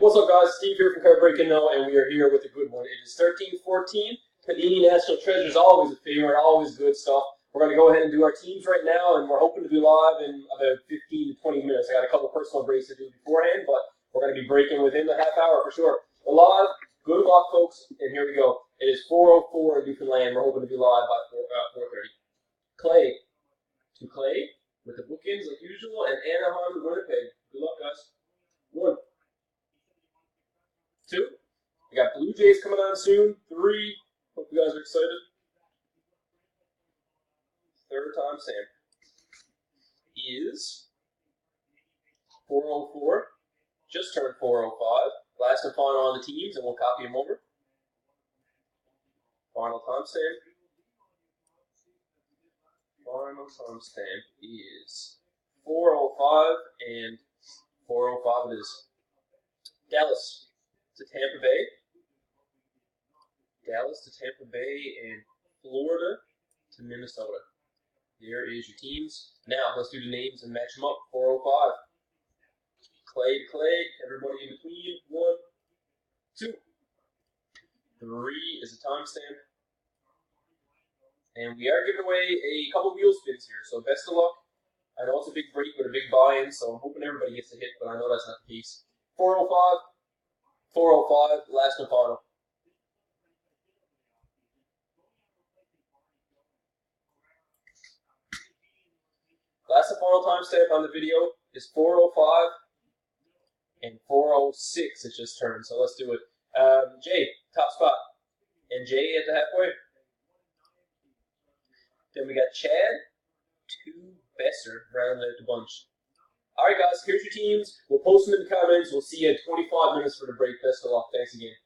What's up, guys? Steve here from Card Breaking Now, and we are here with a good one. It is 13-14. Panini National Treasures, always a favorite, always good stuff. We're going to go ahead and do our teams right now, and we're hoping to be live in about 15 to 20 minutes. I got a couple personal breaks to do beforehand, but we're going to be breaking within the half hour for sure. We're live. Good luck, folks, and here we go. It is 4:04 in Newfoundland. We're hoping to be live by 4:30. Clay to Clay with the bookends like usual, and Anaheim to Winnipeg. Good luck, guys. 1, 2. We got Blue Jays coming on soon. 3. Hope you guys are excited. Third time stamp is 4:04. Just turned 4:05. Last and final on the teams, and we'll copy them over. Final timestamp. Final timestamp is 4:05, and 4:05 it is. Dallas to Tampa Bay. Dallas to Tampa Bay, and Florida to Minnesota. There is your teams. Now, let's do the names and match them up. 4:05. Clay to Clay. Everybody in between. 1, 2. 3 is a timestamp. And we are giving away a couple wheel spins here, so best of luck. I know it's a big break with a big buy-in, so I'm hoping everybody gets a hit, but I know that's not the case. 4:05. 4:05. Last and final. Last and final timestamp on the video is 4:05 and 4:06 it just turned, so let's do it. Jay, top spot. And Jay at the halfway. Then we got Chad to Besser rounding out the bunch. Alright, guys, here's your teams. We'll post them in the comments. We'll see you in 25 minutes for the break. Best of luck. Thanks again.